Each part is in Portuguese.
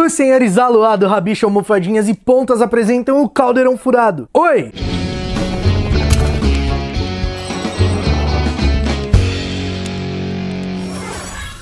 Os senhores Aluado, Rabicho, Almofadinhas e Pontas apresentam o Caldeirão Furado. Oi!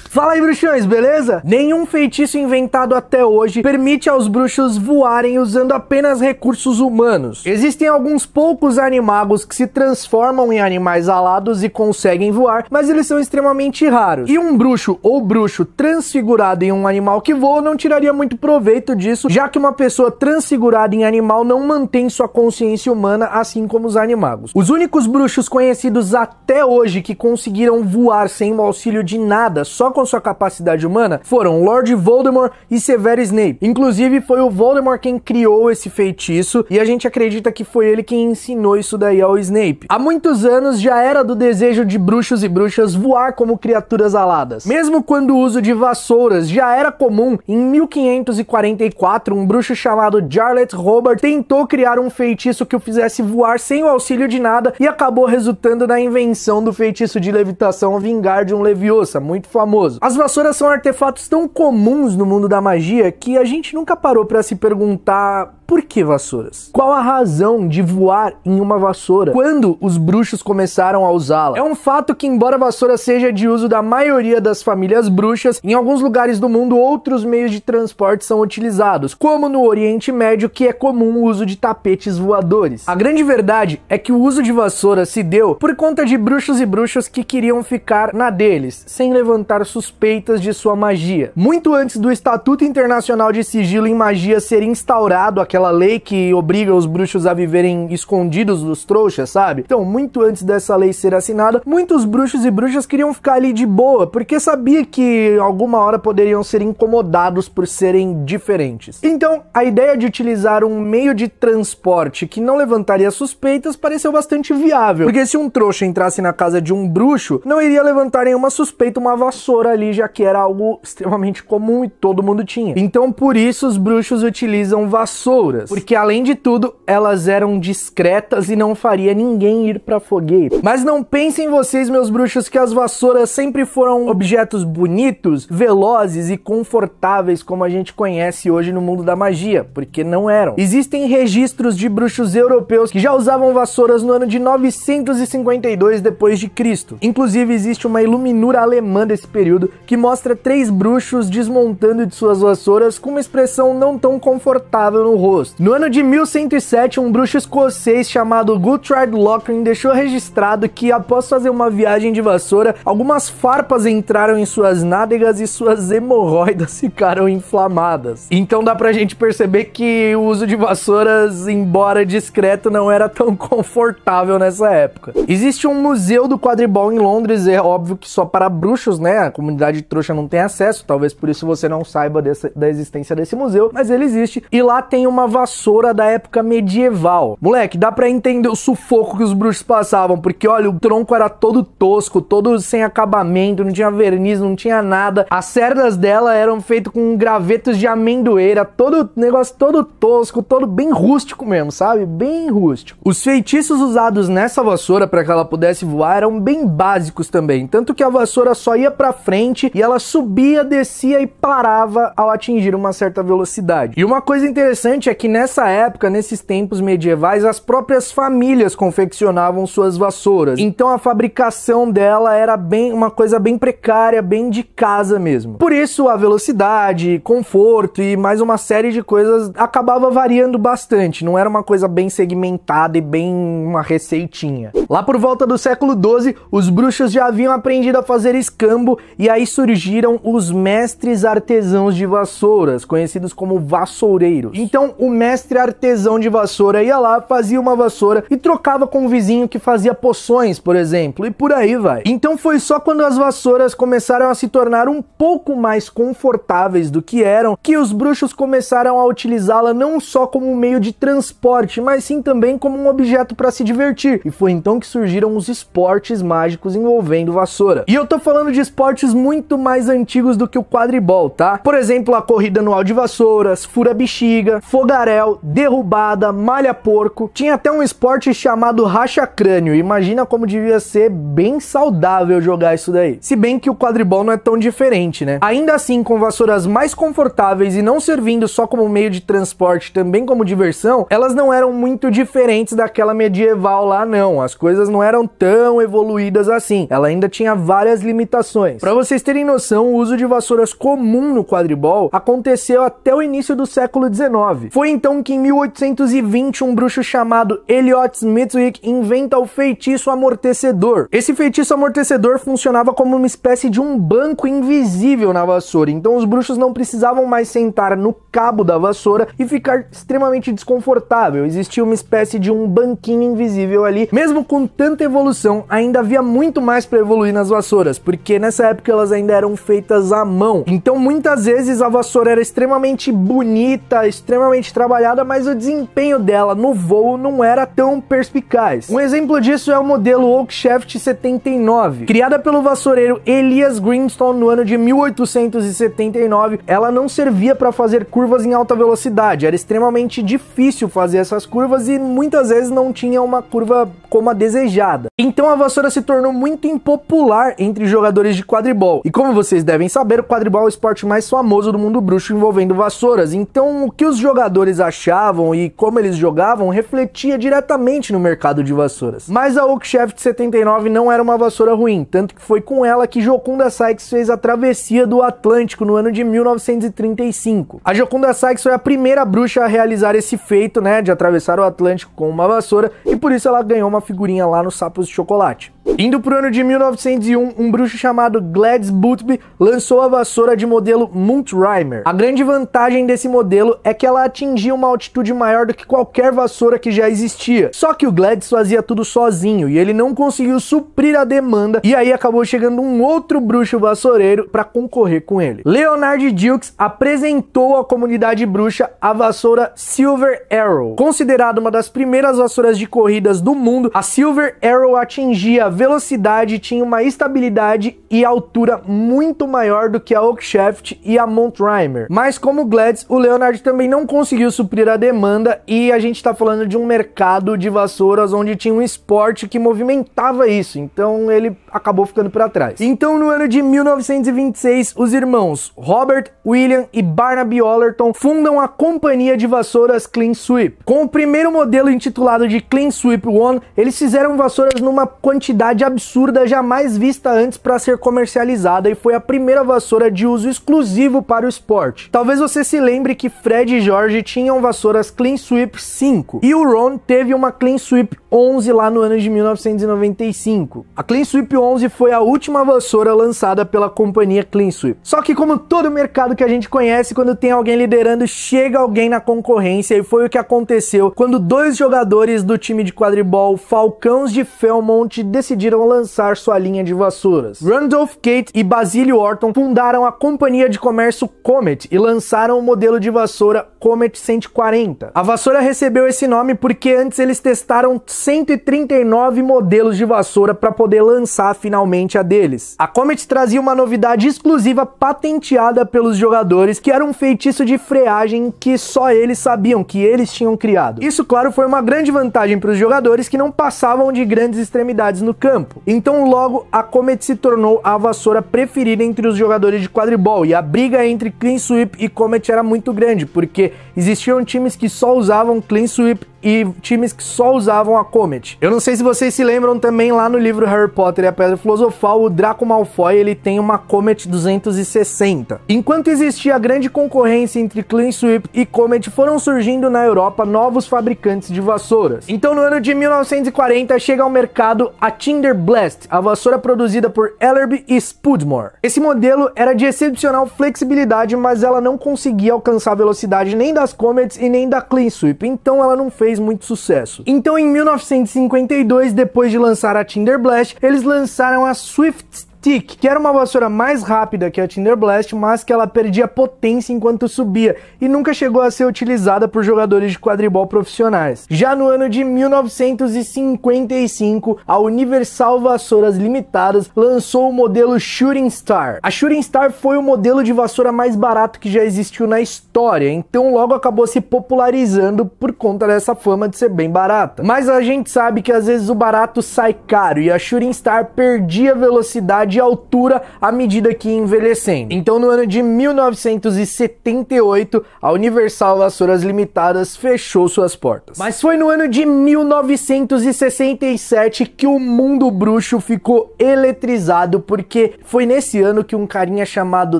Fala aí, bruxões, beleza? Nenhum feitiço inventado até hoje permite aos bruxos voarem usando apenas recursos humanos. Existem alguns poucos animagos que se transformam em animais alados e conseguem voar, mas eles são extremamente raros. E um bruxo ou bruxo transfigurado em um animal que voa não tiraria muito proveito disso, já que uma pessoa transfigurada em animal não mantém sua consciência humana, assim como os animagos. Os únicos bruxos conhecidos até hoje que conseguiram voar sem o auxílio de nada, só com sua capacidade humana, foram Lord Voldemort e Severus Snape. Inclusive, foi o Voldemort quem criou esse feitiço, e a gente acredita que foi ele quem ensinou isso daí ao Snape. Há muitos anos já era do desejo de bruxos e bruxas voar como criaturas aladas. Mesmo quando o uso de vassouras já era comum, em 1544, um bruxo chamado Jarlath Hobart tentou criar um feitiço que o fizesse voar sem o auxílio de nada e acabou resultando na invenção do feitiço de levitação Wingardium Leviosa, muito famoso. As vassouras são artefatos tão comuns no mundo da magia que a gente nunca parou para se perguntar: por que vassouras? Qual a razão de voar em uma vassoura? Quando os bruxos começaram a usá-la? É um fato que, embora a vassoura seja de uso da maioria das famílias bruxas, em alguns lugares do mundo outros meios de transporte são utilizados, como no Oriente Médio, que é comum o uso de tapetes voadores. A grande verdade é que o uso de vassoura se deu por conta de bruxos e bruxas que queriam ficar na deles, sem levantar suspeitas de sua magia. Muito antes do Estatuto Internacional de Sigilo em Magia ser instaurado, aquela lei que obriga os bruxos a viverem escondidos dos trouxas, sabe? Então, muito antes dessa lei ser assinada, muitos bruxos e bruxas queriam ficar ali de boa, porque sabia que alguma hora poderiam ser incomodados por serem diferentes. Então, a ideia de utilizar um meio de transporte que não levantaria suspeitas pareceu bastante viável, porque se um trouxa entrasse na casa de um bruxo, não iria levantar nenhuma suspeita uma vassoura ali, já que era algo extremamente comum e todo mundo tinha. Então, por isso, os bruxos utilizam vassouras, porque além de tudo, elas eram discretas e não faria ninguém ir pra fogueira. Mas não pensem vocês, meus bruxos, que as vassouras sempre foram objetos bonitos, velozes e confortáveis como a gente conhece hoje no mundo da magia, porque não eram. Existem registros de bruxos europeus que já usavam vassouras no ano de 952 depois de Cristo. Inclusive, existe uma iluminura alemã desse período que mostra 3 bruxos desmontando de suas vassouras com uma expressão não tão confortável no rosto. No ano de 1107, um bruxo escocês chamado Guthrie Loughrane deixou registrado que, após fazer uma viagem de vassoura, algumas farpas entraram em suas nádegas e suas hemorroidas ficaram inflamadas. Então dá pra gente perceber que o uso de vassouras, embora discreto, não era tão confortável nessa época. Existe um museu do quadribol em Londres, é óbvio que só para bruxos, né? A comunidade trouxa não tem acesso, talvez por isso você não saiba da existência desse museu, mas ele existe, e lá tem uma vassoura da época medieval. Moleque, dá pra entender o sufoco que os bruxos passavam, porque olha, o tronco era todo tosco, todo sem acabamento, não tinha verniz, não tinha nada. As cerdas dela eram feitas com gravetos de amendoeira, todo negócio todo tosco, todo bem rústico mesmo, sabe? Bem rústico. Os feitiços usados nessa vassoura para que ela pudesse voar eram bem básicos também, tanto que a vassoura só ia pra frente e ela subia, descia e parava ao atingir uma certa velocidade. E uma coisa interessante é que nessa época, nesses tempos medievais, as próprias famílias confeccionavam suas vassouras. Então a fabricação dela era uma coisa bem precária, bem de casa mesmo. Por isso a velocidade, conforto e mais uma série de coisas acabava variando bastante. Não era uma coisa bem segmentada e bem uma receitinha. Lá por volta do século XII, os bruxos já haviam aprendido a fazer escambo e aí surgiram os mestres artesãos de vassouras, conhecidos como vassoureiros. Então o mestre artesão de vassoura ia lá, fazia uma vassoura e trocava com um vizinho que fazia poções, por exemplo, e por aí vai. Então foi só quando as vassouras começaram a se tornar um pouco mais confortáveis do que eram, que os bruxos começaram a utilizá-la não só como um meio de transporte, mas sim também como um objeto para se divertir. E foi então que surgiram os esportes mágicos envolvendo vassoura. E eu tô falando de esportes muito mais antigos do que o quadribol, tá? Por exemplo, a corrida anual de vassouras, fura-bexiga, fogaréu, derrubada, malha-porco. Tinha até um esporte chamado racha-crânio. Imagina como devia ser bem saudável jogar isso daí. Se bem que o quadribol não é tão diferente, né? Ainda assim, com vassouras mais confortáveis e não servindo só como meio de transporte, também como diversão, elas não eram muito diferentes daquela medieval lá, não. As coisas não eram tão evoluídas assim. Ela ainda tinha várias limitações. Para vocês terem noção, o uso de vassouras comum no quadribol aconteceu até o início do século XIX. Foi então que em 1820 um bruxo chamado Elliot Smithwick inventa o feitiço amortecedor. Esse feitiço amortecedor funcionava como uma espécie de um banco invisível na vassoura, então os bruxos não precisavam mais sentar no cabo da vassoura e ficar extremamente desconfortável. Existia uma espécie de um banquinho invisível ali. Mesmo com tanta evolução, ainda havia muito mais para evoluir nas vassouras, porque nessa época elas ainda eram feitas à mão. Então muitas vezes a vassoura era extremamente bonita, extremamente trabalhada, mas o desempenho dela no voo não era tão perspicaz. Um exemplo disso é o modelo Oakshaft 79. Criada pelo vassoureiro Elias Grimstone no ano de 1879, ela não servia para fazer curvas em alta velocidade. Era extremamente difícil fazer essas curvas e muitas vezes não tinha uma curva como a desejada. Então a vassoura se tornou muito impopular entre jogadores de quadribol. E como vocês devem saber, o quadribol é o esporte mais famoso do mundo bruxo envolvendo vassouras. Então o que os jogadores achavam e como eles jogavam refletia diretamente no mercado de vassouras. Mas a Oakshaft 79 não era uma vassoura ruim, tanto que foi com ela que Jocunda Sykes fez a travessia do Atlântico no ano de 1935. A Jocunda Sykes foi a primeira bruxa a realizar esse feito, né, de atravessar o Atlântico com uma vassoura, e por isso ela ganhou uma figurinha lá nos Sapos de Chocolate. Indo pro ano de 1901, um bruxo chamado Gladys Boothby lançou a vassoura de modelo Moontrimer. A grande vantagem desse modelo é que ela atingia uma altitude maior do que qualquer vassoura que já existia. Só que o Gladys fazia tudo sozinho e ele não conseguiu suprir a demanda, e aí acabou chegando um outro bruxo vassoureiro para concorrer com ele. Leonard Dukes apresentou à comunidade bruxa a vassoura Silver Arrow. Considerada uma das primeiras vassouras de corridas do mundo, a Silver Arrow atingia velocidade, tinha uma estabilidade e altura muito maior do que a Oakshaft e a Moontrimer. Mas como Gladys, o Leonard também não conseguiu suprir a demanda, e a gente está falando de um mercado de vassouras onde tinha um esporte que movimentava isso, então ele acabou ficando para trás. Então no ano de 1926, os irmãos Robert, William e Barnaby Ollerton fundam a companhia de vassouras Clean Sweep. Com o primeiro modelo intitulado de Clean Sweep One, eles fizeram vassouras numa quantidade absurda jamais vista antes para ser comercializada, e foi a primeira vassoura de uso exclusivo para o esporte. Talvez você se lembre que Fred e George tinham vassouras Clean Sweep 5 e o Ron teve uma Clean Sweep 11 lá no ano de 1995. A Clean Sweep 11 foi a última vassoura lançada pela companhia Clean Sweep. Só que como todo mercado que a gente conhece, quando tem alguém liderando, chega alguém na concorrência, e foi o que aconteceu quando dois jogadores do time de quadribol Falcões de Felmont decidiram lançar sua linha de vassouras. Randolph Kate e Basilio Orton fundaram a companhia de comércio Comet e lançaram o modelo de vassoura Comet 140. A vassoura recebeu esse nome porque antes eles testaram 139 modelos de vassoura para poder lançar finalmente a deles. A Comet trazia uma novidade exclusiva patenteada pelos jogadores, que era um feitiço de freagem que só eles sabiam, que eles tinham criado. Isso, claro, foi uma grande vantagem para os jogadores que não passavam de grandes extremidades no campo. Então logo a Comet se tornou a vassoura preferida entre os jogadores de quadribol, e a briga entre Clean Sweep e Comet era muito grande, porque existiam times que só usavam Clean Sweep e times que só usavam a Comet. Eu não sei se vocês se lembram também, lá no livro Harry Potter e a Pedra Filosofal, o Draco Malfoy, ele tem uma Comet 260. Enquanto existia a grande concorrência entre Clean Sweep e Comet, foram surgindo na Europa novos fabricantes de vassouras. Então no ano de 1940 chega ao mercado a Tinder Blast, a vassoura produzida por Ellerby e Spudmore. Esse modelo era de excepcional flexibilidade, mas ela não conseguia alcançar a velocidade nem das Comets e nem da Clean Sweep, então ela não fez muito sucesso. Então em 1952, depois de lançar a Tinder Blast, eles lançaram a Swift Stick, que era uma vassoura mais rápida que a Thunder Blast, mas que ela perdia potência enquanto subia e nunca chegou a ser utilizada por jogadores de quadribol profissionais. Já no ano de 1955, a Universal Vassouras Limitadas lançou o modelo Shooting Star. A Shooting Star foi o modelo de vassoura mais barato que já existiu na história, então logo acabou se popularizando por conta dessa fama de ser bem barata. Mas a gente sabe que às vezes o barato sai caro e a Shooting Star perdia velocidade e altura à medida que ia envelhecendo. Então no ano de 1978, a Universal Vassouras Limitadas fechou suas portas. Mas foi no ano de 1967 que o mundo bruxo ficou eletrizado, porque foi nesse ano que um carinha chamado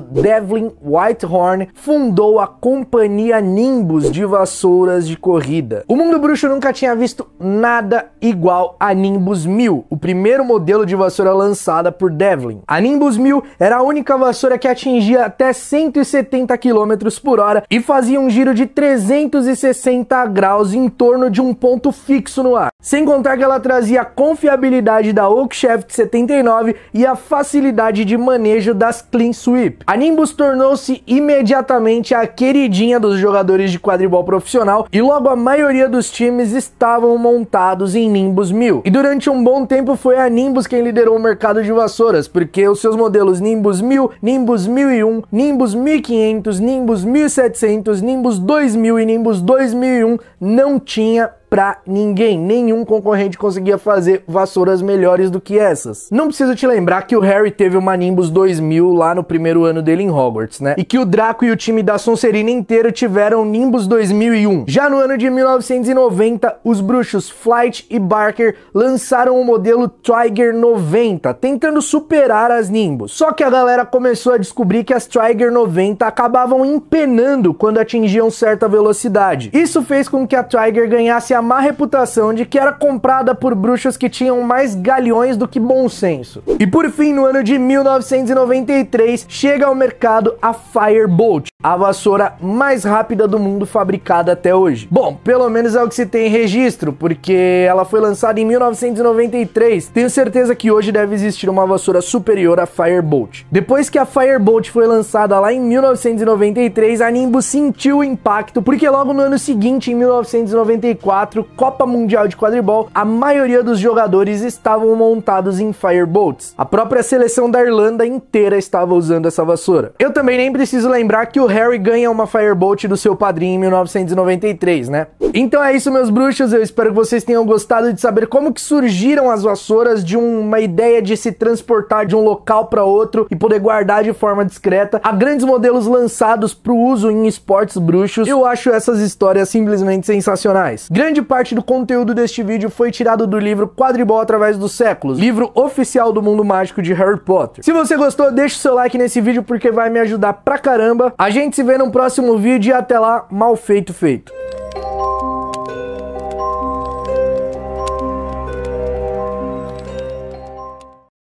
Devlin Whitehorn fundou a companhia Nimbus de vassouras de corrida. O mundo bruxo nunca tinha visto nada igual a Nimbus 1000, o primeiro modelo de vassoura lançada por Devlin. A Nimbus 1000 era a única vassoura que atingia até 170 km por hora e fazia um giro de 360 graus em torno de um ponto fixo no ar. Sem contar que ela trazia a confiabilidade da Oakshaft 79 e a facilidade de manejo das Clean Sweep. A Nimbus tornou-se imediatamente a queridinha dos jogadores de quadribol profissional e logo a maioria dos times estavam montados em Nimbus 1000. E durante um bom tempo foi a Nimbus quem liderou o mercado de vassouras, porque os seus modelos Nimbus 1000, Nimbus 1001, Nimbus 1500, Nimbus 1700, Nimbus 2000 e Nimbus 2001 não tinha pra ninguém. Nenhum concorrente conseguia fazer vassouras melhores do que essas. Não preciso te lembrar que o Harry teve uma Nimbus 2000 lá no primeiro ano dele em Hogwarts, né? E que o Draco e o time da Sonserina inteiro tiveram Nimbus 2001. Já no ano de 1990, os bruxos Flight e Barker lançaram o modelo Trigger 90, tentando superar as Nimbus. Só que a galera começou a descobrir que as Trigger 90 acabavam empenando quando atingiam certa velocidade. Isso fez com que a Trigger ganhasse a má reputação de que era comprada por bruxos que tinham mais galeões do que bom senso. E por fim, no ano de 1993, chega ao mercado a Firebolt, a vassoura mais rápida do mundo fabricada até hoje. Bom, pelo menos é o que se tem em registro, porque ela foi lançada em 1993. Tenho certeza que hoje deve existir uma vassoura superior à Firebolt. Depois que a Firebolt foi lançada lá em 1993, a Nimbus sentiu o impacto, porque logo no ano seguinte, em 1994, Copa Mundial de Quadribol, a maioria dos jogadores estavam montados em Firebolts. A própria seleção da Irlanda inteira estava usando essa vassoura. Eu também nem preciso lembrar que o Harry ganha uma Firebolt do seu padrinho em 1993, né? Então é isso, meus bruxos, eu espero que vocês tenham gostado de saber como que surgiram as vassouras de uma ideia de se transportar de um local para outro e poder guardar de forma discreta a grandes modelos lançados para o uso em esportes bruxos. Eu acho essas histórias simplesmente sensacionais. Grande parte do conteúdo deste vídeo foi tirado do livro Quadribol através dos séculos, livro oficial do mundo mágico de Harry Potter. Se você gostou, deixa o seu like nesse vídeo porque vai me ajudar pra caramba. A gente se vê no próximo vídeo e até lá, mal feito feito.